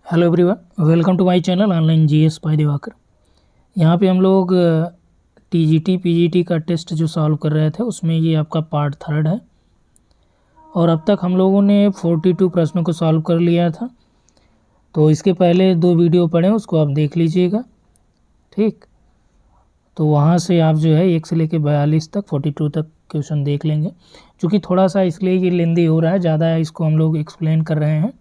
Hello everyone, welcome to my channel online GS by Diwakar. यहाँ पे हम लोग टीजीटी पीजीटी का टेस्ट जो सॉल्व कर रहे थे उसमें ये आपका पार्ट 3 है और अब तक हम लोगों ने 42 प्रश्नों को सॉल्व कर लिया था। तो इसके पहले 2 वीडियो पढ़े उसको आप देख लीजिएगा, ठीक। तो वहाँ से आप जो है 1 से लेकर 42 तक 42 तक क्वेश्चन देख लेंगे। चूँकि थोड़ा सा इसलिए ये लेंदी हो रहा है, ज़्यादा है, इसको हम लोग एक्सप्लेन कर रहे हैं,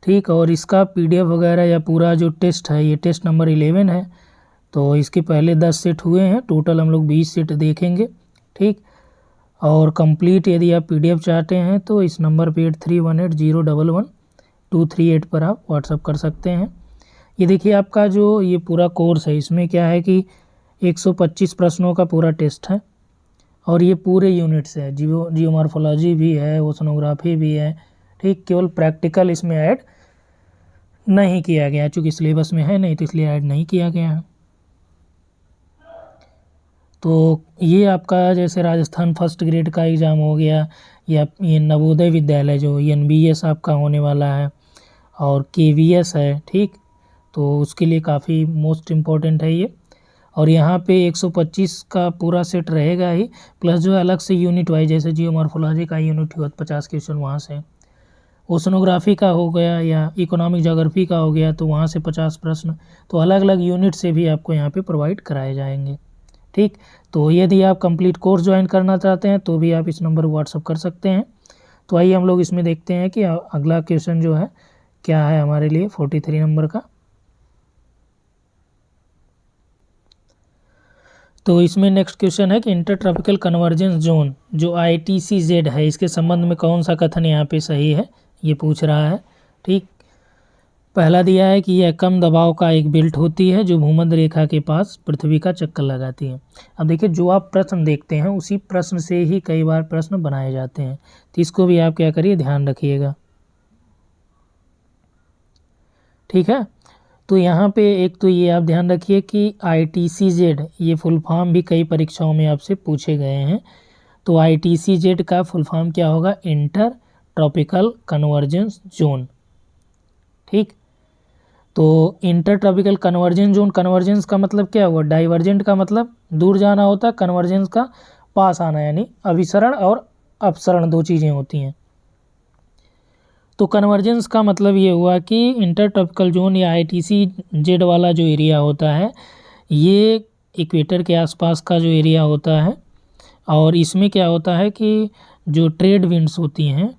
ठीक। और इसका पीडीएफ वगैरह या पूरा जो टेस्ट है, ये टेस्ट नंबर 11 है। तो इसके पहले 10 सेट हुए हैं, टोटल हम लोग 20 सेट देखेंगे, ठीक। और कंप्लीट यदि आप पीडीएफ चाहते हैं तो इस नंबर पे 8318011238 पर आप व्हाट्सअप कर सकते हैं। ये देखिए आपका जो ये पूरा कोर्स है, इसमें क्या है कि 125 प्रश्नों का पूरा टेस्ट है और ये पूरे यूनिट्स है। जियोमॉर्फोलॉजी भी है, ओशनोग्राफी भी है, ठीक। केवल प्रैक्टिकल इसमें ऐड नहीं किया गया, चूँकि सिलेबस में है नहीं तो इसलिए ऐड नहीं किया गया है। तो ये आपका जैसे राजस्थान फर्स्ट ग्रेड का एग्ज़ाम हो गया, या ये नवोदय विद्यालय जो एनबीएस आपका होने वाला है और केवीएस है, ठीक। तो उसके लिए काफ़ी मोस्ट इम्पॉर्टेंट है ये। और यहाँ पे 125 का पूरा सेट रहेगा ही, प्लस जो है अलग से यूनिट वाइज, जैसे जियोमॉर्फोलॉजी का यूनिट हुआ 50 क्वेश्चन वहाँ से, ओशनोग्राफी का हो गया या इकोनॉमिक ज्योग्राफी का हो गया तो वहाँ से 50 प्रश्न। तो अलग अलग यूनिट से भी आपको यहाँ पे प्रोवाइड कराए जाएंगे, ठीक। तो यदि आप कंप्लीट कोर्स ज्वाइन करना चाहते हैं तो भी आप इस नंबर पर व्हाट्सअप कर सकते हैं। तो आइए हम लोग इसमें देखते हैं कि अगला क्वेश्चन जो है क्या है हमारे लिए 43 नंबर का। तो इसमें नेक्स्ट क्वेश्चन है कि इंटर ट्रॉपिकल कन्वर्जेंस जोन जो ITCZ है, इसके संबंध में कौन सा कथन यहाँ पे सही है, ये पूछ रहा है, ठीक। पहला दिया है कि यह कम दबाव का एक बेल्ट होती है जो भूमध्य रेखा के पास पृथ्वी का चक्कर लगाती है। अब देखिए, जो आप प्रश्न देखते हैं उसी प्रश्न से ही कई बार प्रश्न बनाए जाते हैं, तो इसको भी आप क्या करिए, ध्यान रखिएगा, ठीक है। तो यहाँ पे एक तो ये आप ध्यान रखिए कि ITCZ ये फुल फॉर्म भी कई परीक्षाओं में आपसे पूछे गए हैं। तो ITCZ का फुल फॉर्म क्या होगा, इंटर ट्रॉपिकल कन्वर्जेंस जोन, ठीक। तो inter tropical convergence zone, convergence का मतलब क्या हुआ, डाइवर्जेंट का मतलब दूर जाना होता है, कन्वर्जेंस का पास आना, यानी अभिसरण और अपसरण 2 चीज़ें होती हैं। तो कन्वर्जेंस का मतलब ये हुआ कि इंटर ट्रॉपिकल जोन या ITCZ वाला जो एरिया होता है, ये इक्वेटर के आसपास का जो एरिया होता है, और इसमें क्या होता है कि जो ट्रेड विंड्स होती हैं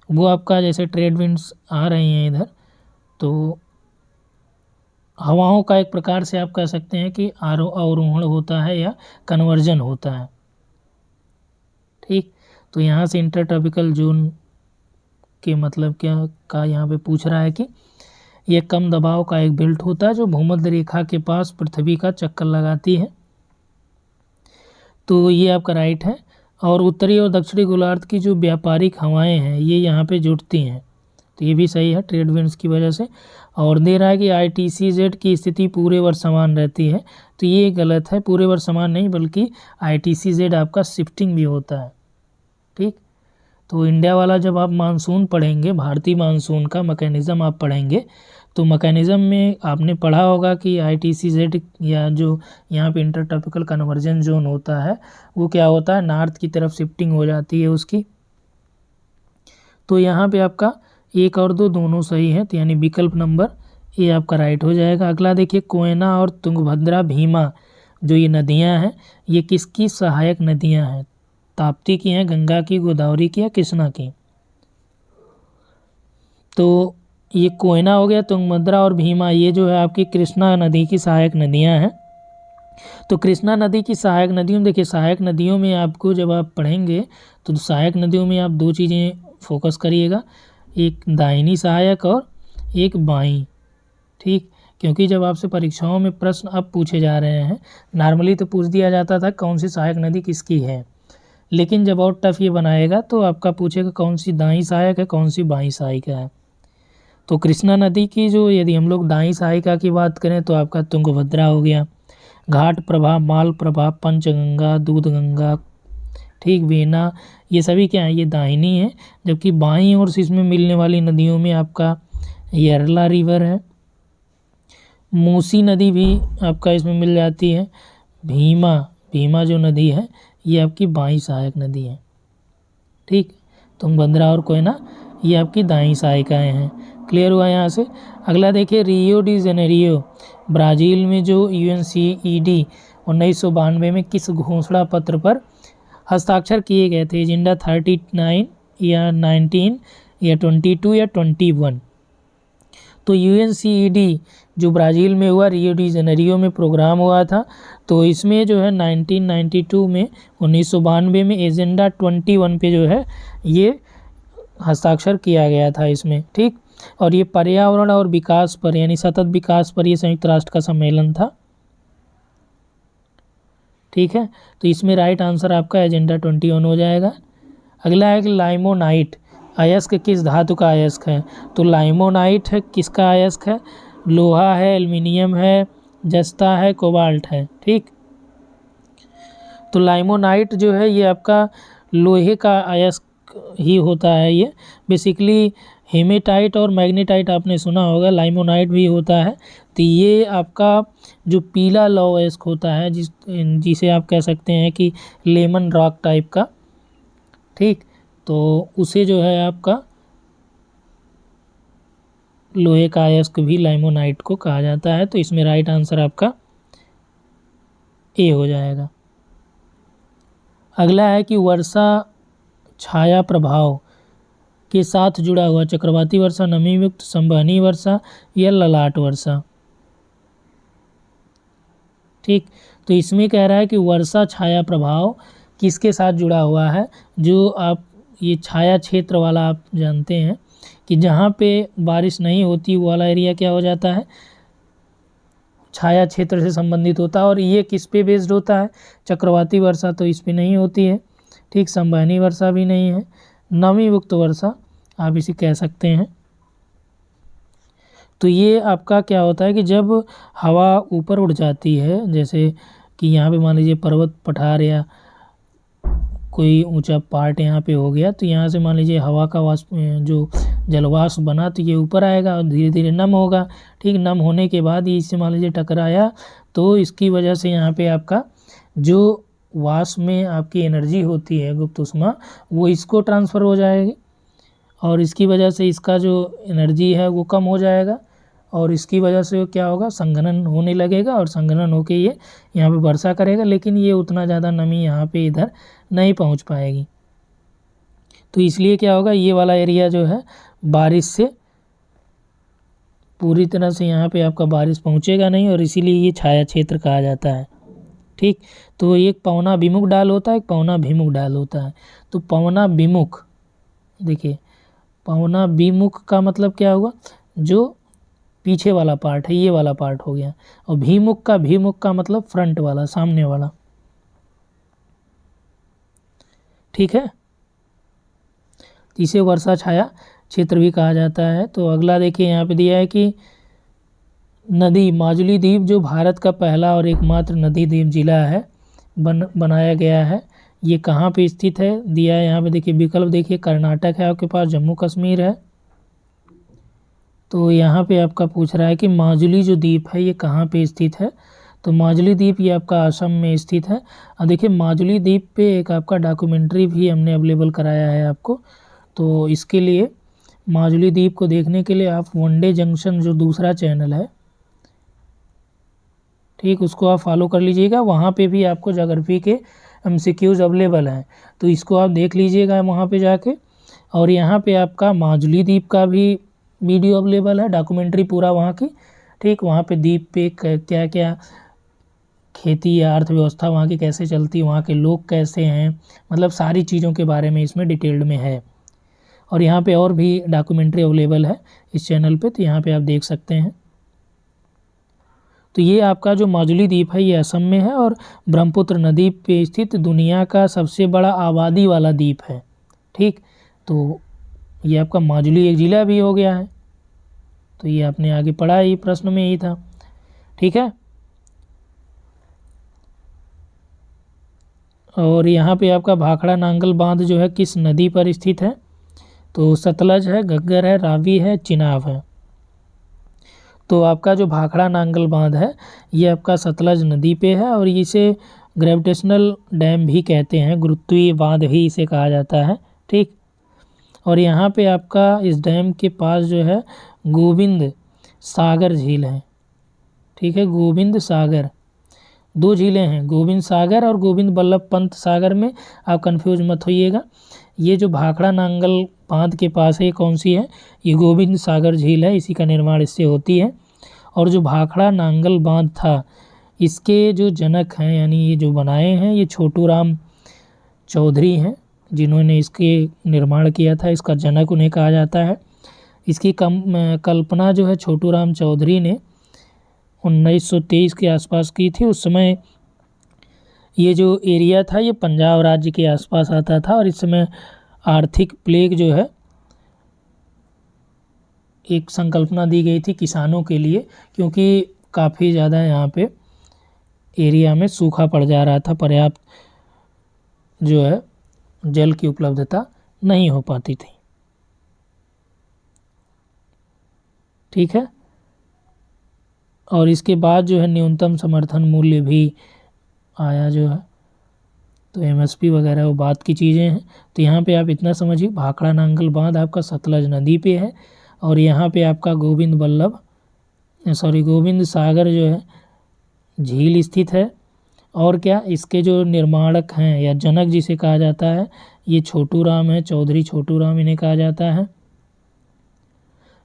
वो आपका, जैसे ट्रेड विंड्स आ रही हैं इधर, तो हवाओं का एक प्रकार से आप कह सकते हैं कि अवरोहण होता है या कन्वर्जन होता है, ठीक। तो यहाँ से इंटर ट्रॉपिकल जोन के मतलब क्या का यहाँ पे पूछ रहा है कि यह कम दबाव का एक बेल्ट होता है जो भूमध्य रेखा के पास पृथ्वी का चक्कर लगाती है। तो ये आपका राइट है। और उत्तरी और दक्षिणी गोलार्ध की जो व्यापारिक हवाएं हैं ये यहाँ पे जुड़ती हैं, तो ये भी सही है, ट्रेड विंड्स की वजह से। और दे रहा है कि ITCZ की स्थिति पूरे वर्ष समान रहती है, तो ये गलत है, पूरे वर्ष समान नहीं, बल्कि ITCZ आपका शिफ्टिंग भी होता है, ठीक। तो इंडिया वाला जब आप मानसून पढ़ेंगे, भारतीय मानसून का मैकेनिज़्म आप पढ़ेंगे, तो मैकेनिज़्म में आपने पढ़ा होगा कि ITCZ या जो यहाँ पे इंटर ट्रॉपिकल कन्वर्जेंस जोन होता है वो क्या होता है, नॉर्थ की तरफ शिफ्टिंग हो जाती है उसकी। तो यहाँ पे आपका 1 और 2 दोनों सही है, तो यानी विकल्प नंबर ए आपका राइट हो जाएगा। अगला देखिए, कोयना और तुंगभद्रा भीमा जो ये नदियाँ हैं, ये किसकी सहायक नदियाँ हैं, ताप्ती की हैं, गंगा की, गोदावरी की या कृष्णा की। तो ये कोयना हो गया, तुंगभद्रा और भीमा, ये जो है आपकी कृष्णा नदी की सहायक नदियां हैं। तो कृष्णा नदी की सहायक नदियों में देखिए, सहायक नदियों में आपको जब आप पढ़ेंगे तो सहायक नदियों में आप 2 चीज़ें फोकस करिएगा, एक दाहिनी सहायक और एक बाईं, ठीक। क्योंकि जब आपसे परीक्षाओं में प्रश्न अब पूछे जा रहे हैं, नॉर्मली तो पूछ दिया जाता था कौन सी सहायक नदी किसकी है, लेकिन जब और टफ ये बनाएगा तो आपका पूछेगा कौन सी दाईं सहायक है, कौन सी बाईं सहायक है। तो कृष्णा नदी की जो यदि हम लोग दाईं सहायिका की बात करें तो आपका तुंगभद्रा हो गया, घाट प्रभा, माल प्रभा, पंचगंगा, दूधगंगा, ठीक, वेना, ये सभी क्या है, ये दाहिनी है। जबकि बाईं ओर से इसमें मिलने वाली नदियों में आपका यरला रिवर है, मूसी नदी भी आपका इसमें मिल जाती है, भीमा जो नदी है ये आपकी बाईं सहायक नदी है। ठीक, तुंगभद्रा और कोयना ये आपकी दाईं सहायिकाएँ हैं। क्लियर हुआ यहाँ से। अगला देखिए, रियो डी जेनेरियो ब्राज़ील में जो UNCED 1992 में किस घोषणा पत्र पर हस्ताक्षर किए गए थे? एजेंडा 39 या 19 या 22 या 21? तो UNCED जो ब्राज़ील में हुआ, रियो डी जेनेरियो में प्रोग्राम हुआ था, तो इसमें जो है 1992 में 1992 में एजेंडा 21 पे जो है ये हस्ताक्षर किया गया था इसमें। ठीक, और ये पर्यावरण और विकास पर यानी सतत विकास पर ये संयुक्त राष्ट्र का सम्मेलन था। ठीक है, तो इसमें राइट आंसर आपका एजेंडा 21 हो जाएगा। अगला है कि लाइमोनाइट अयस्क किस धातु का अयस्क है? तो लाइमोनाइट है किसका अयस्क है? लोहा है, एल्युमिनियम है, जस्ता है, कोबाल्ट है। ठीक, तो लाइमोनाइट जो है ये आपका लोहे का अयस्क ही होता है। ये बेसिकली हेमेटाइट और मैग्नेटाइट आपने सुना होगा, लाइमोनाइट भी होता है। तो ये आपका जो पीला लौह अयस्क होता है, जिसे आप कह सकते हैं कि लेमन रॉक टाइप का, ठीक, तो उसे जो है आपका लोहे का अयस्क भी लाइमोनाइट को कहा जाता है। तो इसमें राइट आंसर आपका ए हो जाएगा। अगला है कि वर्षा छाया प्रभाव के साथ जुड़ा हुआ चक्रवाती वर्षा, नमी युक्त, संवहनी वर्षा या ललाट वर्षा। ठीक, तो इसमें कह रहा है कि वर्षा छाया प्रभाव किसके साथ जुड़ा हुआ है? जो आप ये छाया क्षेत्र वाला आप जानते हैं कि जहाँ पे बारिश नहीं होती वो वाला एरिया क्या हो जाता है, छाया क्षेत्र से संबंधित होता है। और ये किस पे बेस्ड होता है? चक्रवाती वर्षा तो इस पे नहीं होती है। ठीक, संवहनी वर्षा भी नहीं है, नमी युक्त वर्षा आप इसे कह सकते हैं। तो ये आपका क्या होता है कि जब हवा ऊपर उड़ जाती है, जैसे कि यहाँ पे मान लीजिए पर्वत पठार या कोई ऊंचा पार्ट यहाँ पे हो गया, तो यहाँ से मान लीजिए हवा का वाष्प जो जलवाष्प बना तो ये ऊपर आएगा और धीरे धीरे नम होगा। ठीक, नम होने के बाद ये इससे मान लीजिए टकराया, तो इसकी वजह से यहाँ पे आपका जो वाष्प में आपकी एनर्जी होती है गुप्त ऊष्मा, वो इसको ट्रांसफ़र हो जाएगी और इसकी वजह से इसका जो एनर्जी है वो कम हो जाएगा और इसकी वजह से क्या होगा, संघनन होने लगेगा और संघनन होके ये यहाँ पे वर्षा करेगा, लेकिन ये उतना ज़्यादा नमी यहाँ पे इधर नहीं पहुँच पाएगी। तो इसलिए क्या होगा, ये वाला एरिया जो है बारिश से पूरी तरह से यहाँ पे आपका बारिश पहुँचेगा नहीं और इसीलिए ये छाया क्षेत्र कहा जाता है। ठीक, तो एक पवनाभिमुख ढाल होता है, एक पवनाभिमुख ढाल होता है। तो पवनाभिमुख, देखिए पवनाभिमुख का मतलब क्या हुआ, जो पीछे वाला पार्ट है ये वाला पार्ट हो गया, और भीमुख का मतलब फ्रंट वाला, सामने वाला। ठीक है, इसे वर्षा छाया क्षेत्र भी कहा जाता है। तो अगला देखिए यहाँ पे दिया है कि नदी माजुली द्वीप जो भारत का पहला और एकमात्र नदी द्वीप जिला है बनाया गया है, ये कहाँ पे स्थित है दिया है यहाँ पे। देखिए विकल्प देखिए, कर्नाटक है आपके पास, जम्मू कश्मीर है। तो यहाँ पे आपका पूछ रहा है कि माजुली जो द्वीप है ये कहाँ पे स्थित है। तो माजुली द्वीप ये आपका असम में स्थित है। अब देखिए माजुली द्वीप पे एक आपका डॉक्यूमेंट्री भी हमने अवेलेबल कराया है आपको। तो इसके लिए माजुली द्वीप को देखने के लिए आप वनडे जंक्शन जो दूसरा चैनल है, ठीक, उसको आप फॉलो कर लीजिएगा। वहाँ पे भी आपको ज्योग्राफी के MCQs अवेलेबल हैं, तो इसको आप देख लीजिएगा वहाँ पे जाके। और यहाँ पे आपका माजुली द्वीप का भी वीडियो अवेलेबल है, डॉक्यूमेंट्री पूरा वहाँ की। ठीक, वहाँ पे द्वीप पे क्या क्या खेती या अर्थव्यवस्था वहाँ की कैसे चलती है, वहाँ के लोग कैसे हैं, मतलब सारी चीज़ों के बारे में इसमें डिटेल्ड में है। और यहाँ पे और भी डॉक्यूमेंट्री अवेलेबल है इस चैनल पे, तो यहाँ पे आप देख सकते हैं। तो ये आपका जो माजुली द्वीप है ये असम में है और ब्रह्मपुत्र नदी पे स्थित दुनिया का सबसे बड़ा आबादी वाला द्वीप है। ठीक, तो ये आपका माजुली एक ज़िला भी हो गया है। तो ये आपने आगे पढ़ा, ये प्रश्न में ही था। ठीक है, और यहाँ पे आपका भाखड़ा नांगल बांध जो है किस नदी पर स्थित है? तो सतलज है, घग्गर है, रावी है, चिनाब है। तो आपका जो भाखड़ा नांगल बांध है ये आपका सतलज नदी पे है और इसे ग्रेविटेशनल डैम भी कहते हैं, गुरुत्वीय बांध भी इसे कहा जाता है। ठीक। और यहाँ पे आपका इस डैम के पास जो है गोविंद सागर झील है। ठीक है, गोविंद सागर, दो झीलें हैं, गोविंद सागर और गोविंद बल्लभ पंत सागर में आप कंफ्यूज मत होइएगा। ये जो भाखड़ा नांगल बांध के पास है ये कौन सी है? ये गोविंद सागर झील है, इसी का निर्माण इससे होती है। और जो भाखड़ा नांगल बांध था इसके जो जनक हैं यानी ये जो बनाए हैं ये छोटू राम चौधरी हैं, जिन्होंने इसके निर्माण किया था, इसका जनक उन्हें कहा जाता है। इसकी कल्पना जो है छोटू राम चौधरी ने 1923 के आसपास की थी। उस समय ये जो एरिया था ये पंजाब राज्य के आसपास आता था और इस समय आर्थिक प्लेग जो है एक संकल्पना दी गई थी किसानों के लिए, क्योंकि काफ़ी ज़्यादा यहाँ पे एरिया में सूखा पड़ जा रहा था, पर्याप्त जो है जल की उपलब्धता नहीं हो पाती थी। ठीक है। और इसके बाद जो है न्यूनतम समर्थन मूल्य भी आया जो है, तो एमएसपी वगैरह वो बात की चीज़ें हैं। तो यहाँ पे आप इतना समझिए, भाखड़ा नांगल बांध आपका सतलज नदी पे है और यहाँ पे आपका गोविंद सागर जो है झील स्थित है। और क्या, इसके जो निर्माणक हैं या जनक जिसे कहा जाता है ये छोटू राम है, चौधरी छोटू राम इन्हें कहा जाता है।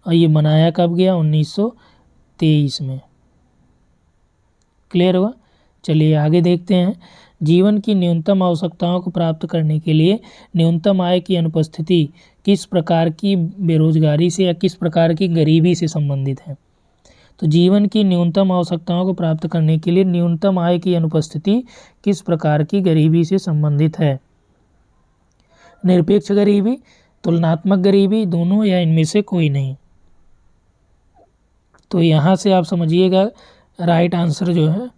और ये बनाया कब गया? 1923 में। क्लियर हुआ? चलिए आगे देखते हैं। जीवन की न्यूनतम आवश्यकताओं को प्राप्त करने के लिए न्यूनतम आय की अनुपस्थिति किस प्रकार की बेरोजगारी से या किस प्रकार की गरीबी से संबंधित है? तो जीवन की न्यूनतम आवश्यकताओं को प्राप्त करने के लिए न्यूनतम आय की अनुपस्थिति किस प्रकार की गरीबी से संबंधित है? निरपेक्ष गरीबी, तुलनात्मक गरीबी, दोनों, या इनमें से कोई नहीं? तो यहाँ से आप समझिएगा राइट आंसर जो है,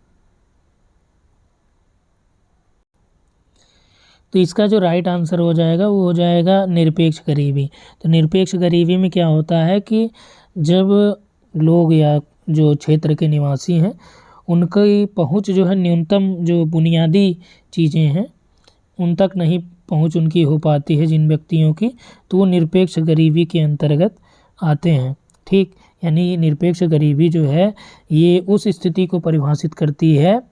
तो इसका जो राइट आंसर हो जाएगा वो हो जाएगा निरपेक्ष गरीबी। तो निरपेक्ष गरीबी में क्या होता है कि जब लोग या जो क्षेत्र के निवासी हैं उनकी पहुंच जो है न्यूनतम जो बुनियादी चीज़ें हैं उन तक नहीं पहुंच उनकी हो पाती है जिन व्यक्तियों की, तो वो निरपेक्ष गरीबी के अंतर्गत आते हैं। ठीक, यानी निरपेक्ष गरीबी जो है ये उस स्थिति को परिभाषित करती है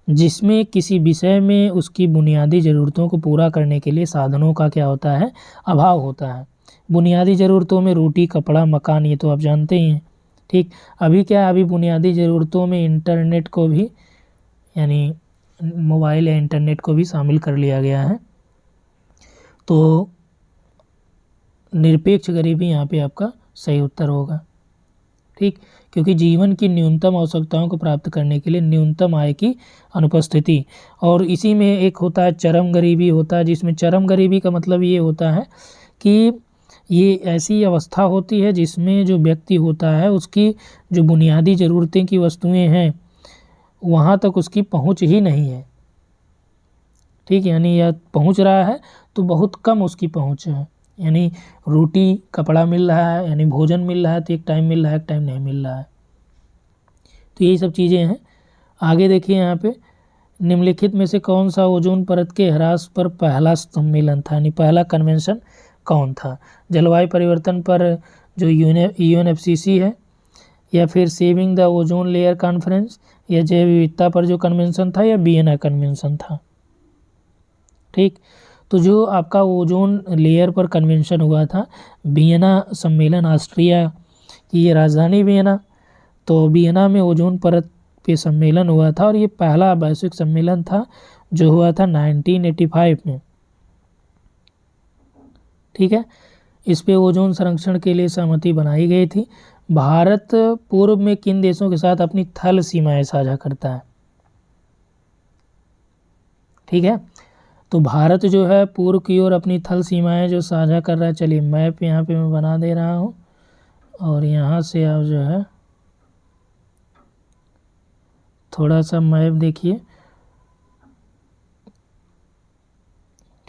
जिसमें किसी विषय में उसकी बुनियादी ज़रूरतों को पूरा करने के लिए साधनों का क्या होता है? अभाव होता है। बुनियादी ज़रूरतों में रोटी, कपड़ा, मकान, ये तो आप जानते ही हैं। ठीक, अभी क्या है, अभी बुनियादी ज़रूरतों में इंटरनेट को भी यानी मोबाइल या इंटरनेट को भी शामिल कर लिया गया है। तो निरपेक्ष गरीबी यहाँ पे आपका सही उत्तर होगा। ठीक, क्योंकि जीवन की न्यूनतम आवश्यकताओं को प्राप्त करने के लिए न्यूनतम आय की अनुपस्थिति, और इसी में एक होता है चरम गरीबी होता है, जिसमें चरम गरीबी का मतलब ये होता है कि ये ऐसी अवस्था होती है जिसमें जो व्यक्ति होता है उसकी जो बुनियादी ज़रूरतें की वस्तुएं हैं वहाँ तक उसकी पहुँच ही नहीं है। ठीक, यानी यह पहुँच रहा है तो बहुत कम उसकी पहुँच है, यानी रोटी कपड़ा मिल रहा है यानी भोजन मिल रहा है तो एक टाइम मिल रहा है, एक टाइम नहीं मिल रहा है। तो यही सब चीज़ें हैं। आगे देखिए यहाँ पे, निम्नलिखित में से कौन सा ओजोन परत के ह्रास पर पहला सम्मेलन था, यानी पहला कन्वेंशन कौन था? जलवायु परिवर्तन पर जो UNFCCC है, या फिर saving the ozone layer conference, या जैव विविधता पर जो कन्वेंशन था, या वियना कन्वेंशन था? ठीक, तो जो आपका ओजोन लेयर पर कन्वेंशन हुआ था, वियना सम्मेलन, ऑस्ट्रिया की ये राजधानी वियना, तो वियना में ओजोन परत पे सम्मेलन हुआ था और ये पहला वैश्विक सम्मेलन था जो हुआ था 1985 में। ठीक है, इस पे ओजोन संरक्षण के लिए सहमति बनाई गई थी। भारत पूर्व में किन देशों के साथ अपनी थल सीमाएं साझा करता है? ठीक है, तो भारत जो है पूर्व की ओर अपनी थल सीमाएं जो साझा कर रहा है, चलिए मैप यहाँ पे मैं बना दे रहा हूँ और यहाँ से आप जो है थोड़ा सा मैप देखिए।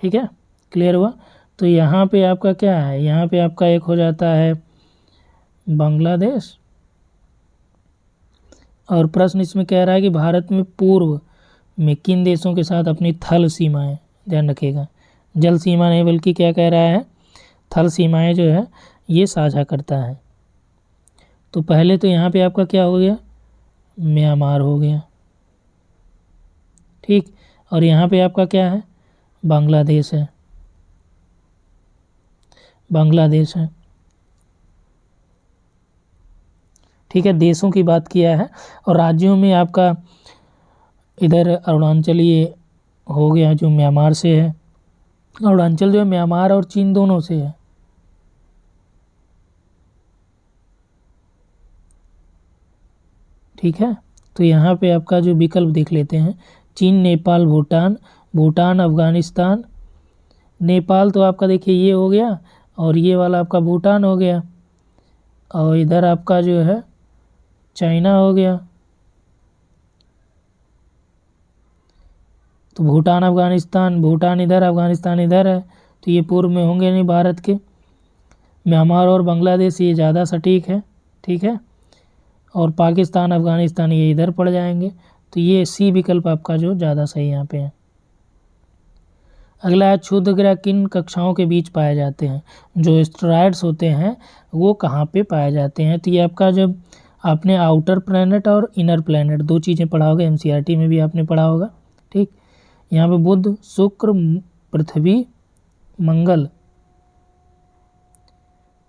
ठीक है, क्लियर हुआ। तो यहाँ पे आपका क्या है, यहाँ पे आपका एक हो जाता है बांग्लादेश, और प्रश्न इसमें कह रहा है कि भारत में पूर्व में किन देशों के साथ अपनी थल सीमाएं, ध्यान रखिएगा, जल सीमा नहीं बल्कि क्या कह रहा है, थल सीमाएं जो है ये साझा करता है। तो पहले तो यहाँ पे आपका क्या हो गया, म्यांमार हो गया, ठीक, और यहाँ पे आपका क्या है, बांग्लादेश है, बांग्लादेश है, ठीक है, देशों की बात किया है। और राज्यों में आपका इधर अरुणाचल ये हो गया जो म्यांमार से है, अरुणाचल जो है म्यांमार और चीन दोनों से है, ठीक है। तो यहाँ पे आपका जो विकल्प देख लेते हैं, चीन, नेपाल, भूटान, भूटान अफगानिस्तान, नेपाल तो आपका देखिए ये हो गया, और ये वाला आपका भूटान हो गया, और इधर आपका जो है चाइना हो गया। तो भूटान अफगानिस्तान, भूटान इधर अफगानिस्तान इधर है, तो ये पूर्व में होंगे नहीं भारत के। म्यांमार और बांग्लादेश ये ज़्यादा सटीक है, ठीक है, और पाकिस्तान अफगानिस्तान ये इधर पड़ जाएंगे। तो ये सी विकल्प आपका जो ज़्यादा सही यहाँ पे है। अगला है, क्षुद्रग्रह किन कक्षाओं के बीच पाए जाते हैं, जो एस्टेरॉयड्स होते हैं वो कहाँ पे पाए जाते हैं। तो ये आपका जब आपने आउटर प्लैनेट और इनर प्लैनेट दो चीज़ें पढ़ा होगा, एनसीईआरटी में भी आपने पढ़ा होगा, ठीक। यहाँ पे बुध, शुक्र, पृथ्वी, मंगल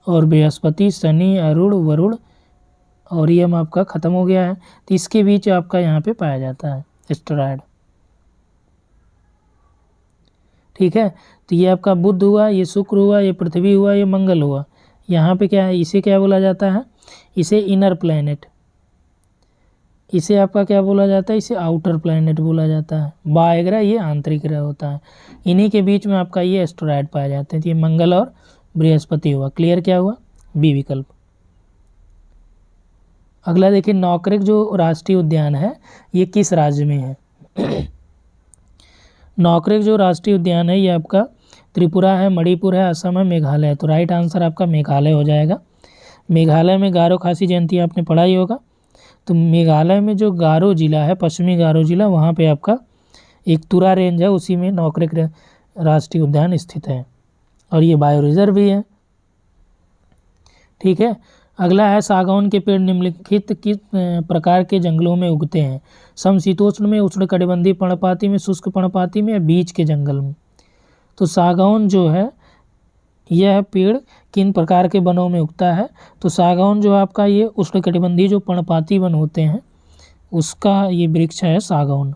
और बृहस्पति, शनि, अरुण, वरुण और यम आपका ख़त्म हो गया है। तो इसके बीच आपका यहाँ पे पाया जाता है एस्टेरॉयड, ठीक है। तो ये आपका बुध हुआ, ये शुक्र हुआ, ये पृथ्वी हुआ, ये मंगल हुआ। यहाँ पे क्या है, इसे क्या बोला जाता है, इसे इनर प्लैनेट, इसे आपका क्या बोला जाता है, इसे आउटर प्लैनेट बोला जाता है। बाह्य ग्रह ये आंतरिक ग्रह होता है, इन्हीं के बीच में आपका ये एस्टेरॉयड पाए जाते हैं। तो ये मंगल और बृहस्पति हुआ, क्लियर क्या हुआ, बी विकल्प। अगला देखिए, नौकरेक जो राष्ट्रीय उद्यान है ये किस राज्य में है। नौकरेक जो राष्ट्रीय उद्यान है ये आपका त्रिपुरा है, मणिपुर है, असम है, मेघालय है। तो राइट आंसर आपका मेघालय हो जाएगा। मेघालय में गारो खासी जयंती आपने पढ़ा ही होगा। तो मेघालय में जो गारो जिला है, पश्चिमी गारो जिला, वहाँ पे आपका एक तुरा रेंज है, उसी में नौकरेक राष्ट्रीय उद्यान स्थित है, और ये बायो रिजर्व भी है, ठीक है। अगला है, सागौन के पेड़ निम्नलिखित किस प्रकार के जंगलों में उगते हैं, समशीतोष्ण में, उष्णकटिबंधीय पर्णपाती में, शुष्क पर्णपाती में, या बीच के जंगल में। तो सागौन जो है यह पेड़ किन प्रकार के वनों में उगता है। तो सागौन जो आपका ये उष्णकटिबंधीय जो पर्णपाती वन होते हैं उसका ये वृक्ष है सागौन।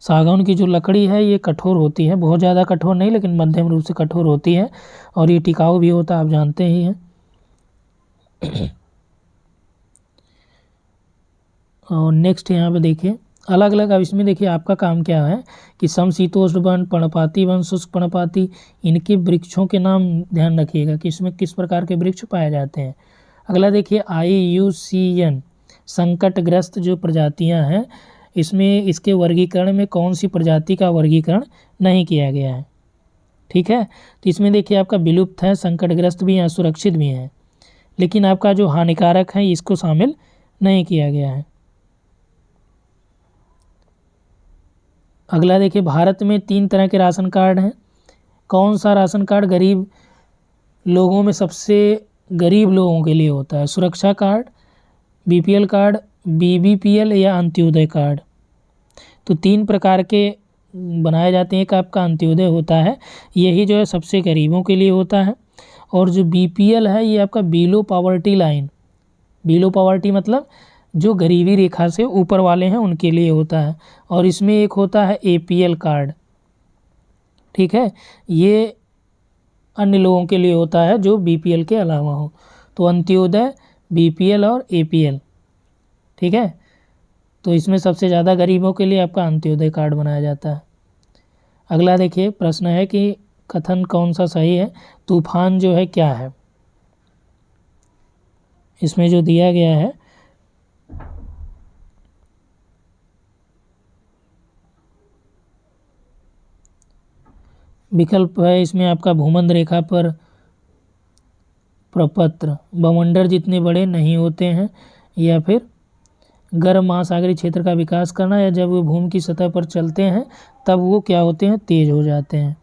सागौन की जो लकड़ी है ये कठोर होती है, बहुत ज़्यादा कठोर नहीं लेकिन मध्यम रूप से कठोर होती है, और ये टिकाऊ भी होता है, आप जानते ही हैं। और नेक्स्ट यहाँ पे देखिए, अलग अलग, अब इसमें देखिए आपका काम क्या है कि समशीतोष्ण वन, पर्णपाती वन, शुष्क पर्णपाती, इनके वृक्षों के नाम ध्यान रखिएगा कि इसमें किस प्रकार के वृक्ष पाए जाते हैं। अगला देखिए, IUCN संकटग्रस्त जो प्रजातियां हैं इसमें इसके वर्गीकरण में कौन सी प्रजाति का वर्गीकरण नहीं किया गया है, ठीक है। तो इसमें देखिए आपका विलुप्त है, संकटग्रस्त भी हैं, सुरक्षित भी हैं, लेकिन आपका जो हानिकारक है इसको शामिल नहीं किया गया है। अगला देखिए, भारत में 3 तरह के राशन कार्ड हैं, कौन सा राशन कार्ड गरीब लोगों में सबसे गरीब लोगों के लिए होता है, सुरक्षा कार्ड, BPL कार्ड, BBPL या अंत्योदय कार्ड। तो 3 प्रकार के बनाए जाते हैं। एक आपका अंत्योदय होता है, यही जो है सबसे गरीबों के लिए होता है, और जो BPL है ये आपका below poverty line, below poverty मतलब जो गरीबी रेखा से ऊपर वाले हैं उनके लिए होता है, और इसमें एक होता है APL कार्ड, ठीक है, ये अन्य लोगों के लिए होता है जो BPL के अलावा हो। तो अंत्योदय, BPL और APL, ठीक है। तो इसमें सबसे ज़्यादा गरीबों के लिए आपका अंत्योदय कार्ड बनाया जाता है। अगला देखिए, प्रश्न है कि कथन कौन सा सही है, तूफान जो है क्या है। इसमें जो दिया गया है, विकल्प है इसमें आपका भूमध्य रेखा पर प्रपत्र, बवंडर जितने बड़े नहीं होते हैं, या फिर गर्म महासागरीय क्षेत्र का विकास करना, या जब वो भूमि की सतह पर चलते हैं तब वो क्या होते हैं, तेज हो जाते हैं।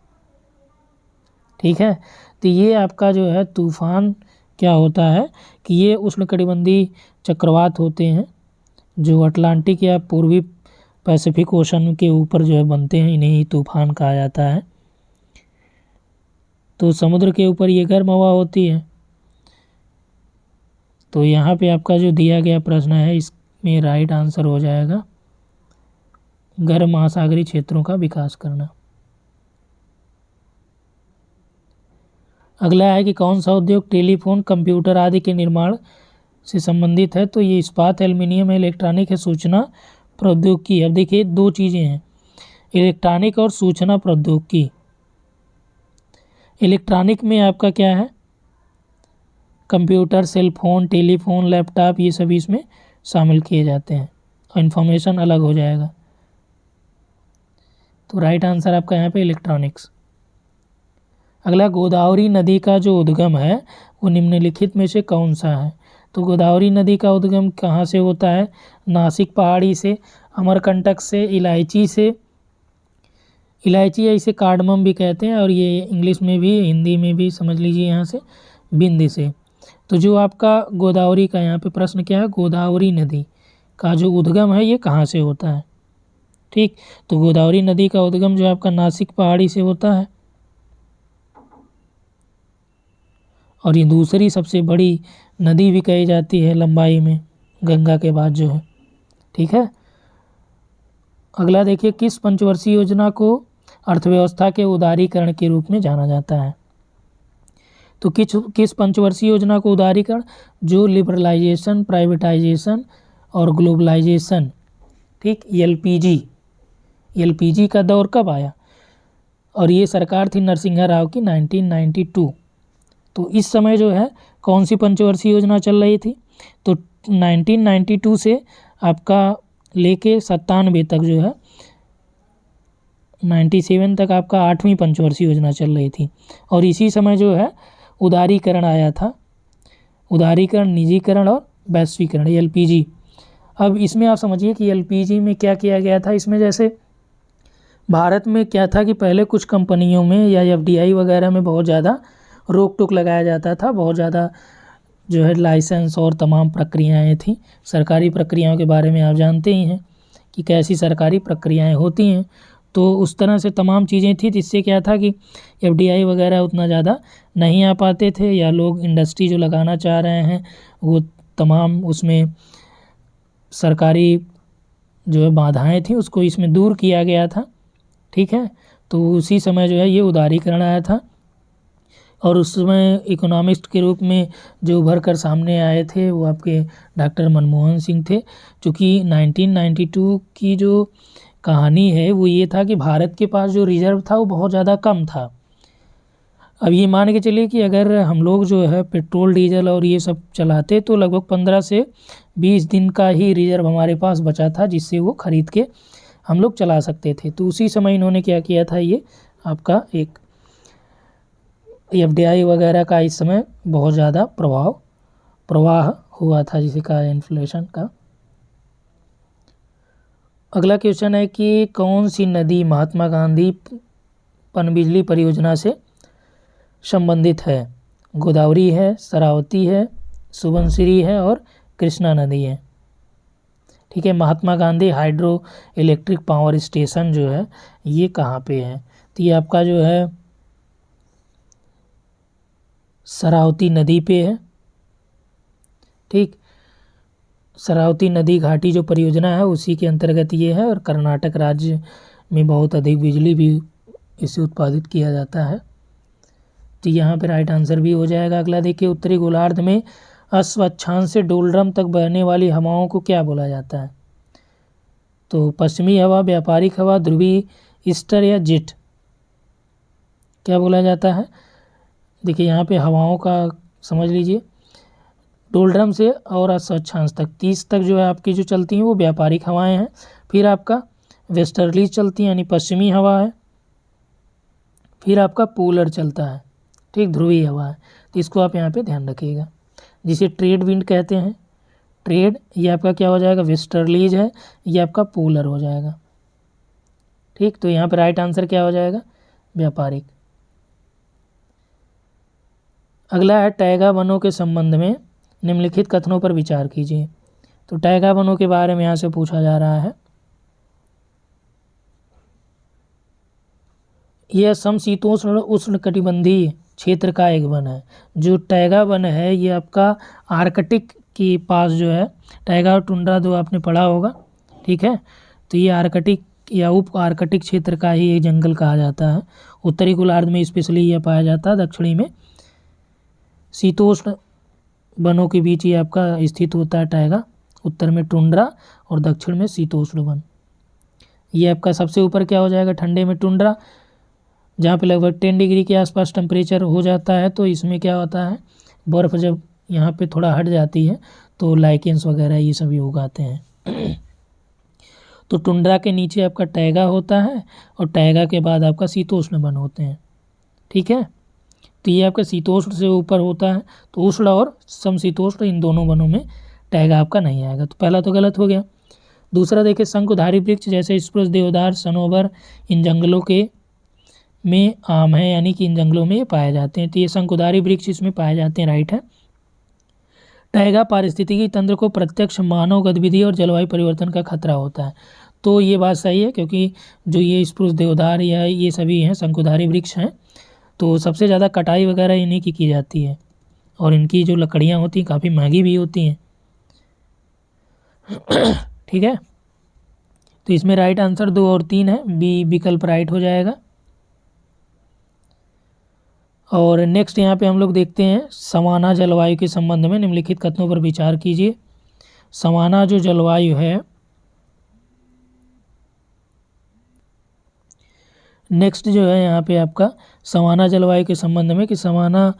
ठीक है, तो ये आपका जो है तूफान क्या होता है कि ये उष्णकटिबंधीय चक्रवात होते हैं जो अटलांटिक या पूर्वी पैसिफिक ओशन के ऊपर जो है बनते हैं, इन्हें ही तूफान कहा जाता है। तो समुद्र के ऊपर ये गर्म हवा होती है। तो यहाँ पे आपका जो दिया गया प्रश्न है इसमें राइट आंसर हो जाएगा गर्म महासागरीय क्षेत्रों का विकास करना। अगला है कि कौन सा उद्योग टेलीफोन, कंप्यूटर आदि के निर्माण से संबंधित है। तो ये इस्पात, एल्युमिनियम है, इलेक्ट्रॉनिक है, सूचना प्रौद्योगिकी। अब देखिए दो चीज़ें हैं, इलेक्ट्रॉनिक और सूचना प्रौद्योगिकी। इलेक्ट्रॉनिक में आपका क्या है, कंप्यूटर, सेलफोन, टेलीफोन, लैपटॉप, ये सभी इसमें शामिल किए जाते हैं और इन्फॉर्मेशन अलग हो जाएगा। तो राइट आंसर आपका यहाँ पे इलेक्ट्रॉनिक्स। अगला, गोदावरी नदी का जो उद्गम है वो निम्नलिखित में से कौन सा है। तो गोदावरी नदी का उद्गम कहाँ से होता है, नासिक पहाड़ी से, अमरकंटक से, इलायची से, इलायची या इसे कार्डमम भी कहते हैं, और ये इंग्लिश में भी हिंदी में भी समझ लीजिए यहाँ से बिंदी से। तो जो आपका गोदावरी का यहाँ पे प्रश्न क्या है, गोदावरी नदी का जो उद्गम है ये कहाँ से होता है। ठीक, तो गोदावरी नदी का उद्गम जो आपका नासिक पहाड़ी से होता है, और ये दूसरी सबसे बड़ी नदी भी कही जाती है लंबाई में गंगा के बाद जो है। ठीक है, अगला देखिए, किस पंचवर्षीय योजना को अर्थव्यवस्था के उदारीकरण के रूप में जाना जाता है। तो किस पंचवर्षीय योजना को उदारीकरण, जो लिबरलाइजेशन, प्राइवेटाइजेशन और ग्लोबलाइजेशन। ठीक, एलपीजी का दौर कब आया, और ये सरकार थी नरसिंहा राव की 1992। तो इस समय जो है कौन सी पंचवर्षीय योजना चल रही थी, तो 1992 से आपका लेके 97 तक जो है 97 तक आपका 8वीं पंचवर्षीय योजना चल रही थी। और इसी समय जो है उदारीकरण आया था, उदारीकरण, निजीकरण और वैश्वीकरण, एलपीजी। अब इसमें आप समझिए कि एलपीजी में क्या किया गया था। इसमें जैसे भारत में क्या था कि पहले कुछ कंपनियों में या एफडीआई वगैरह में बहुत ज़्यादा रोक टोक लगाया जाता था, बहुत ज़्यादा जो है लाइसेंस और तमाम प्रक्रियाएं थी। सरकारी प्रक्रियाओं के बारे में आप जानते ही हैं कि कैसी सरकारी प्रक्रियाएं होती हैं। तो उस तरह से तमाम चीज़ें थी, जिससे क्या था कि एफडीआई वगैरह उतना ज़्यादा नहीं आ पाते थे, या लोग इंडस्ट्री जो लगाना चाह रहे हैं वो तमाम उसमें सरकारी जो है बाधाएं थी उसको इसमें दूर किया गया था। ठीक है, तो उसी समय जो है ये उदारीकरण आया था, और उस समय इकोनॉमिस्ट के रूप में जो उभर कर सामने आए थे वो आपके डॉक्टर मनमोहन सिंह थे। चूँकि 1992 की जो कहानी है वो ये था कि भारत के पास जो रिजर्व था वो बहुत ज़्यादा कम था। अब ये मान के चलिए कि अगर हम लोग जो है पेट्रोल, डीजल और ये सब चलाते तो लगभग 15 से 20 दिन का ही रिजर्व हमारे पास बचा था, जिससे वो ख़रीद के हम लोग चला सकते थे। तो उसी समय इन्होंने क्या किया था, ये आपका एक एफडीआई वगैरह का इस समय बहुत ज़्यादा प्रवाह हुआ था, जिसे कहा इन्फ्लेशन का। अगला क्वेश्चन है कि कौन सी नदी महात्मा गांधी पनबिजली परियोजना से संबंधित है। गोदावरी है, शरावती है, सुबनसिरी है और कृष्णा नदी है। ठीक है, Mahatma Gandhi hydro electric power station जो है ये कहाँ पे है, तो ये आपका जो है शरावती नदी पे है। ठीक, शरावती नदी घाटी जो परियोजना है उसी के अंतर्गत ये है, और कर्नाटक राज्य में बहुत अधिक बिजली भी इसे उत्पादित किया जाता है। तो यहाँ पे राइट आंसर भी हो जाएगा। अगला देखिए, उत्तरी गोलार्ध में अक्षांश से डोलड्रम तक बहने वाली हवाओं को क्या बोला जाता है। तो पश्चिमी हवा, व्यापारिक हवा, ध्रुवी ईस्टर या जेट, क्या बोला जाता है। देखिए यहाँ पे हवाओं का समझ लीजिए, डोलड्रम से और अक्षांश तक 30 तक जो है आपकी जो चलती हैं वो व्यापारिक हवाएं हैं। फिर आपका वेस्टर्लीज चलती हैं यानी पश्चिमी हवा है। फिर आपका पोलर चलता है, ठीक, ध्रुवीय हवा है, तो इसको आप यहाँ पे ध्यान रखिएगा, जिसे ट्रेड विंड कहते हैं। ट्रेड ये आपका क्या हो जाएगा, वेस्टर्लीज है, ये आपका पोलर हो जाएगा, ठीक। तो यहाँ पे राइट आंसर क्या हो जाएगा, व्यापारिक। अगला है टैगा वनों के संबंध में निम्नलिखित कथनों पर विचार कीजिए। तो टैगा वनों के बारे में यहाँ से पूछा जा रहा है। यह समशीतोष्ण उष्णकटिबंधीय क्षेत्र का एक वन है। जो टैगा वन है ये आपका आर्कटिक के पास जो है, टैगा और टुंड्रा दो आपने पढ़ा होगा, ठीक है। तो ये आर्कटिक या उप आर्कटिक क्षेत्र का ही एक जंगल कहा जाता है। उत्तरी गोलार्ध में स्पेशली यह पाया जाता है, दक्षिणी में शीतोष्ण वनों के बीच ये आपका स्थित होता है टैगा। उत्तर में टुंड्रा और दक्षिण में शीतोष्ण वन। ये आपका सबसे ऊपर क्या हो जाएगा, ठंडे में टुंड्रा, जहाँ पे लगभग 10 डिग्री के आसपास टेम्परेचर हो जाता है। तो इसमें क्या होता है, बर्फ़ जब यहाँ पे थोड़ा हट जाती है तो लाइकेंस वगैरह ये सभी उगाते हैं। तो टुंड्रा के नीचे आपका टैगा होता है और टैगा के बाद आपका शीतोष्ण वन होते हैं, ठीक है। तो ये आपका शीतोष्ण से ऊपर होता है, तो उष्ण और समशीतोष्ण इन दोनों वनों में टैगा आपका नहीं आएगा। तो पहला तो गलत हो गया। दूसरा देखिए, शंकुधारी वृक्ष जैसे स्प्रूस, देवदार, सनोवर इन जंगलों के में आम है, यानी कि इन जंगलों में ये पाए जाते हैं। तो ये शंकुधारी वृक्ष इसमें पाए जाते हैं, राइट है। टैगा पारिस्थितिकी तंत्र को प्रत्यक्ष मानव गतिविधि और जलवायु परिवर्तन का खतरा होता है। तो ये बात सही है, क्योंकि जो ये स्प्रूस, देवदार या ये सभी हैं शंकुधारी वृक्ष हैं, तो सबसे ज़्यादा कटाई वगैरह इन्हीं की जाती है और इनकी जो लकड़ियाँ होती हैं काफ़ी महंगी भी होती हैं, ठीक है। तो इसमें राइट आंसर 2 और 3 है, बी विकल्प राइट हो जाएगा। और नेक्स्ट यहाँ पे हम लोग देखते हैं सवाना जलवायु के संबंध में निम्नलिखित कथनों पर विचार कीजिए। सवाना जो जलवायु है, नेक्स्ट जो है यहाँ पे आपका सवाना जलवायु के संबंध में कि सवाना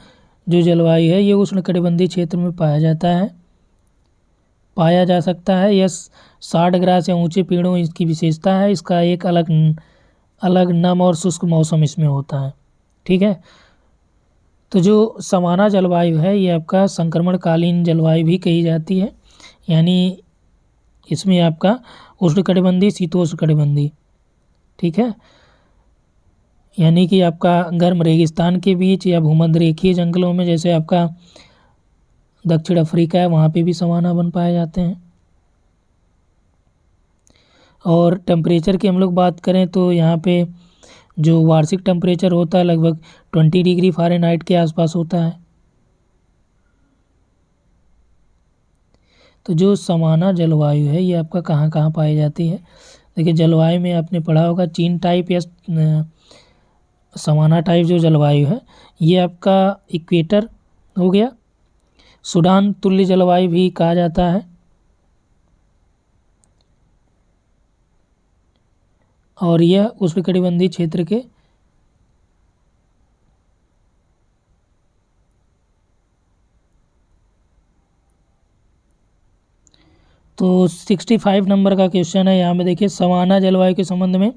जो जलवायु है ये उष्णकटिबंधीय क्षेत्र में पाया जा सकता है। यह 60 ग्रास या ऊंचे पेड़ों इसकी विशेषता है। इसका एक अलग नम और शुष्क मौसम इसमें होता है, ठीक है। तो जो सवाना जलवायु है ये आपका संक्रमणकालीन जलवायु भी कही जाती है, यानी इसमें आपका उष्णकटिबंधीय, शीतोष्णकटिबंधीय, ठीक है, यानी कि आपका गर्म रेगिस्तान के बीच या भूमध्य रेखीय जंगलों में, जैसे आपका दक्षिण अफ्रीका है, वहाँ पे भी सवाना वन पाए जाते हैं। और टेम्परेचर की हम लोग बात करें तो यहाँ पे जो वार्षिक टेम्परेचर होता है लगभग 20 डिग्री फ़ारेनहाइट के आसपास होता है। तो जो सवाना जलवायु है ये आपका कहाँ कहाँ पाई जाती है, देखिए जलवायु में आपने पढ़ा होगा चीन टाइप या सवाना टाइप जो जलवायु है ये आपका इक्वेटर हो गया। सूडान तुल्य जलवायु भी कहा जाता है, और यह उष्णकटिबंधीय क्षेत्र के तो 65 नंबर का क्वेश्चन है। यहाँ पे देखिए सवाना जलवायु के संबंध में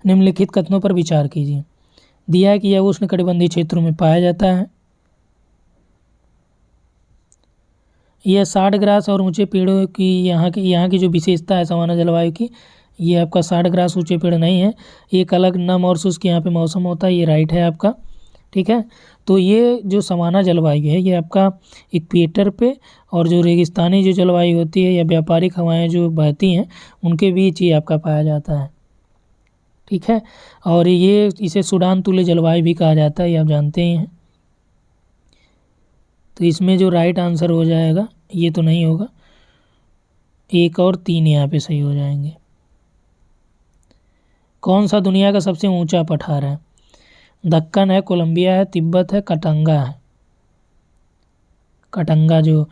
निम्नलिखित कथनों पर विचार कीजिए। दिया है कि यह उष्णकटिबंधीय क्षेत्रों में पाया जाता है। यह 60 ग्रास और ऊंचे पेड़ों की यहाँ की जो विशेषता है सवाना जलवायु की, ये आपका 60 ग्रास ऊंचे पेड़ नहीं है, एक अलग नम और शुष्क यहाँ पे मौसम होता है, ये राइट है आपका, ठीक है। तो ये जो सवाना जलवायु है ये आपका इक्वेटर पे और जो रेगिस्तानी जो जलवायु होती है या व्यापारिक हवाएं जो बहती हैं उनके बीच ही आपका पाया जाता है, ठीक है। और ये इसे सूडान तुल्य जलवायु भी कहा जाता है, ये आप जानते ही हैं। तो इसमें जो राइट आंसर हो जाएगा ये तो नहीं होगा, 1 और 3 यहाँ पे सही हो जाएंगे। कौन सा दुनिया का सबसे ऊंचा पठार है? दक्कन है, कोलंबिया है, तिब्बत है, कटंगा है। कटंगा जो,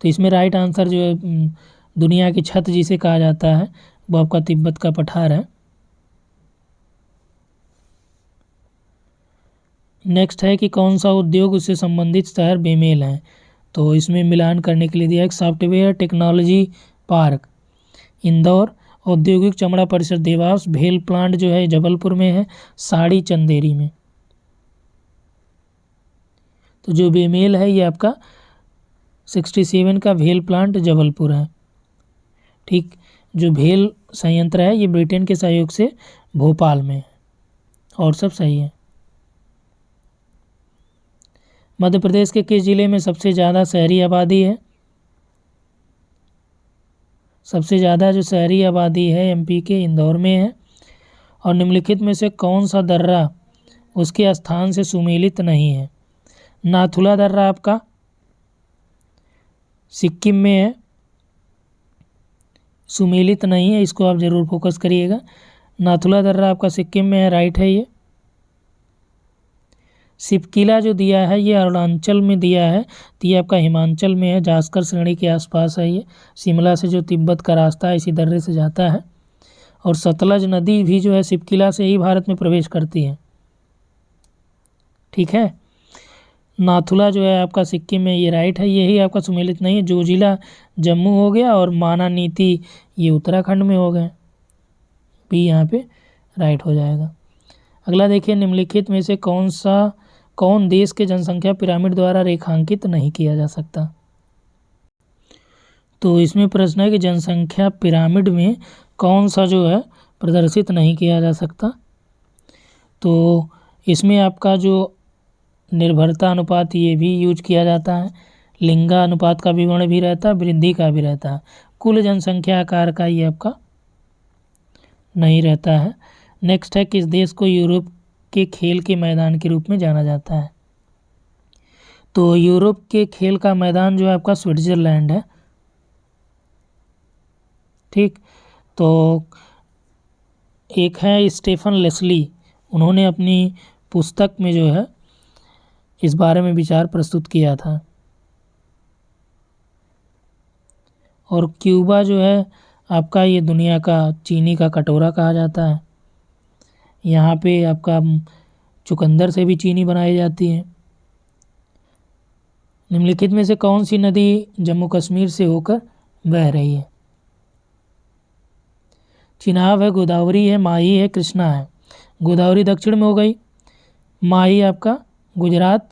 तो इसमें राइट आंसर जो है दुनिया की छत जिसे कहा जाता है वो आपका तिब्बत का पठार है। नेक्स्ट है कि कौन सा उद्योग उससे संबंधित शहर बेमेल हैं। तो इसमें मिलान करने के लिए दिया एक सॉफ्टवेयर टेक्नोलॉजी पार्क इंदौर, औद्योगिक चमड़ा परिसर देवास, भेल प्लांट जो है जबलपुर में है, साड़ी चंदेरी में, तो जो बेमेल है ये आपका 67 का भेल प्लांट जबलपुर है। ठीक, जो भेल संयंत्र है ये ब्रिटेन के सहयोग से भोपाल में है, और सब सही है। मध्य प्रदेश के किस जिले में सबसे ज़्यादा शहरी आबादी है? सबसे ज़्यादा जो शहरी आबादी है एमपी के इंदौर में है। और निम्नलिखित में से कौन सा दर्रा उसके स्थान से सुमेलित नहीं है? नाथुला दर्रा आपका सिक्किम में है, सुमेलित नहीं है, इसको आप ज़रूर फोकस करिएगा। नाथुला दर्रा आपका सिक्किम में है, राइट है ये। सिपकिला जो दिया है ये अरुणाचल में दिया है, तो ये आपका हिमाचल में है, जास्कर श्रेणी के आसपास है ये। शिमला से जो तिब्बत का रास्ता है इसी दर्रे से जाता है। और सतलज नदी भी जो है सिपकिला से ही भारत में प्रवेश करती है। ठीक है, नाथुला जो है आपका सिक्किम में, ये राइट है, यही आपका सुमेलित नहीं है। जोजिला जम्मू हो गया और मानानीती ये उत्तराखंड में हो गए, भी यहाँ पे राइट हो जाएगा। अगला देखिए, निम्नलिखित में से कौन देश के जनसंख्या पिरामिड द्वारा रेखांकित नहीं किया जा सकता? तो इसमें प्रश्न है कि जनसंख्या पिरामिड में कौन सा जो है प्रदर्शित नहीं किया जा सकता। तो इसमें आपका जो निर्भरता अनुपात ये भी यूज किया जाता है, लिंगा अनुपात का विवरण भी रहता है, वृद्धि का भी रहता है, कुल जनसंख्या आकार का ये आपका नहीं रहता है। नेक्स्ट है, किस देश को यूरोप के खेल के मैदान के रूप में जाना जाता है? तो यूरोप के खेल का मैदान जो है आपका स्विट्ज़रलैंड है। ठीक, तो एक है स्टेफन लेस्ली, उन्होंने अपनी पुस्तक में जो है इस बारे में विचार प्रस्तुत किया था। और क्यूबा जो है आपका ये दुनिया का चीनी का कटोरा कहा जाता है। यहाँ पे आपका चुकंदर से भी चीनी बनाई जाती है। निम्नलिखित में से कौन सी नदी जम्मू कश्मीर से होकर बह रही है? चिनाब है, गोदावरी है, माही है, कृष्णा है। गोदावरी दक्षिण में हो गई, माही आपका गुजरात,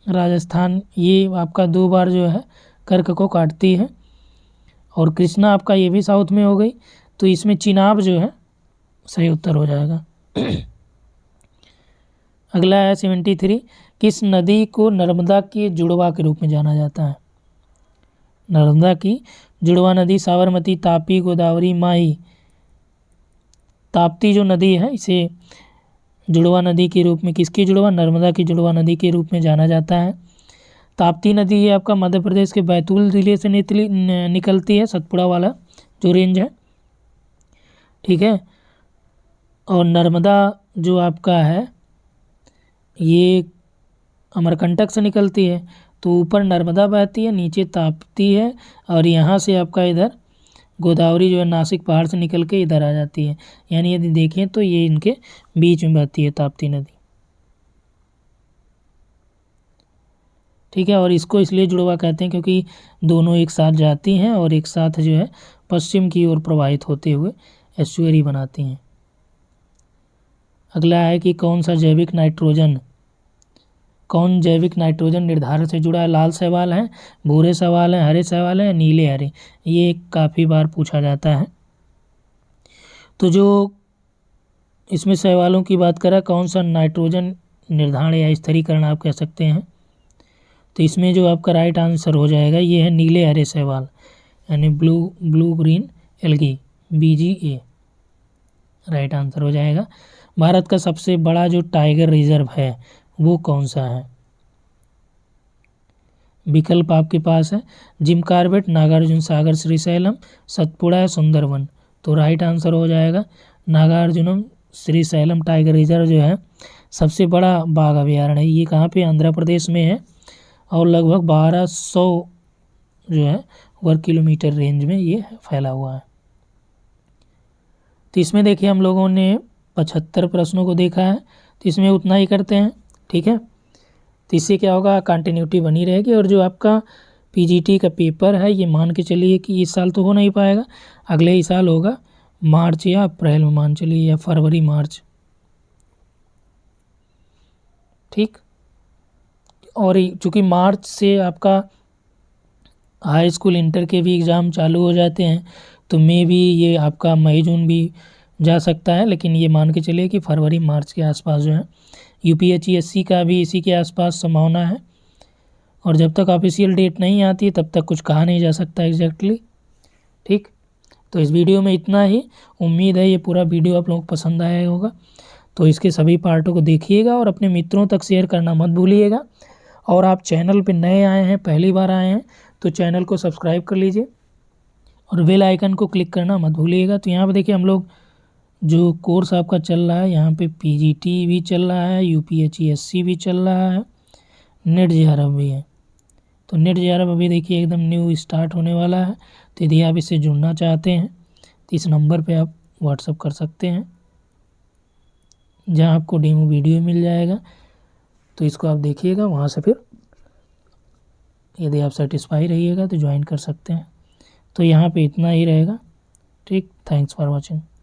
राजस्थान, ये आपका 2 बार जो है कर्क को काटती है। और कृष्णा आपका ये भी साउथ में हो गई, तो इसमें चिनाब जो है सही उत्तर हो जाएगा। अगला है 73, किस नदी को नर्मदा के जुड़वा के रूप में जाना जाता है? नर्मदा की जुड़वा नदी साबरमती, तापी, गोदावरी, माही। ताप्ती जो नदी है इसे जुड़वा नदी के रूप में, किसकी जुड़वा? नर्मदा की जुड़वा नदी के रूप में जाना जाता है। ताप्ती नदी ये आपका मध्य प्रदेश के बैतूल ज़िले से निकलती है, सतपुड़ा वाला जो रेंज है। ठीक है, और नर्मदा जो आपका है ये अमरकंटक से निकलती है, तो ऊपर नर्मदा बहती है, नीचे ताप्ती है, और यहाँ से आपका इधर गोदावरी जो है नासिक पहाड़ से निकल के इधर आ जाती है। यानी यदि देखें तो ये इनके बीच में बहती है ताप्ती नदी। ठीक है, और इसको इसलिए जुड़वा कहते हैं क्योंकि दोनों एक साथ जाती हैं और एक साथ जो है पश्चिम की ओर प्रवाहित होते हुए एस्चुअरी बनाती हैं। अगला है कि कौन जैविक नाइट्रोजन निर्धारण से जुड़ा है? लाल सवाल है, भूरे सवाल है, हरे सवाल है, नीले हरे, ये काफ़ी बार पूछा जाता है। तो जो इसमें सवालों की बात करें, कौन सा नाइट्रोजन निर्धारण या स्थिरीकरण आप कह सकते हैं, तो इसमें जो आपका राइट आंसर हो जाएगा ये है नीले हरे शैवाल, यानी blue green algae, BGA right answer हो जाएगा। भारत का सबसे बड़ा जो टाइगर रिजर्व है वो कौन सा है? विकल्प आपके पास है जिम कॉर्बेट, नागार्जुन सागर श्रीशैलम, सतपुड़ा या सुंदरवन। तो राइट आंसर हो जाएगा नागार्जुनम श्रीशैलम टाइगर रिजर्व जो है सबसे बड़ा बाघ अभयारण्य है। ये कहाँ पे? आंध्र प्रदेश में है, और लगभग 1200 जो है वर्ग किलोमीटर रेंज में ये फैला हुआ है। तो इसमें देखिए हम लोगों ने 75 प्रश्नों को देखा है, तो इसमें उतना ही करते हैं। ठीक है, तो इससे क्या होगा, कंटिन्यूटी बनी रहेगी। और जो आपका PGT का पेपर है ये मान के चलिए कि इस साल तो हो नहीं पाएगा, अगले ही साल होगा, मार्च या अप्रैल में मान चलिए, या फरवरी मार्च। ठीक, और चूँकि मार्च से आपका हाई स्कूल इंटर के भी एग्ज़ाम चालू हो जाते हैं, तो मे भी ये आपका मई जून भी जा सकता है, लेकिन ये मान के चलिए कि फरवरी मार्च के आसपास जो है यूपीएचसीएससी का भी इसी के आसपास संभावना है। और जब तक ऑफिशियल डेट नहीं आती तब तक कुछ कहा नहीं जा सकता एग्जैक्टली। ठीक, तो इस वीडियो में इतना ही। उम्मीद है ये पूरा वीडियो आप लोगों को पसंद आया होगा। तो इसके सभी पार्टों को देखिएगा और अपने मित्रों तक शेयर करना मत भूलिएगा। और आप चैनल पे नए आए हैं, पहली बार आए हैं, तो चैनल को सब्सक्राइब कर लीजिए और बेल आइकन को क्लिक करना मत भूलिएगा। तो यहाँ पे देखिए हम लोग जो कोर्स आपका चल रहा है, यहाँ पे पीजीटी भी चल रहा है, यूपीएचसीएससी भी चल रहा है, नेट जेआरएफ भी है। तो नेट जेआरएफ अभी देखिए एकदम न्यू स्टार्ट होने वाला है। तो यदि आप इससे जुड़ना चाहते हैं तो इस नंबर पे आप व्हाट्सअप कर सकते हैं, जहाँ आपको डेमो वीडियो मिल जाएगा। तो इसको आप देखिएगा, वहाँ से फिर यदि आप सेटिस्फाई रहिएगा तो ज्वाइन कर सकते हैं। तो यहाँ पे इतना ही रहेगा। ठीक, थैंक्स फॉर वॉचिंग।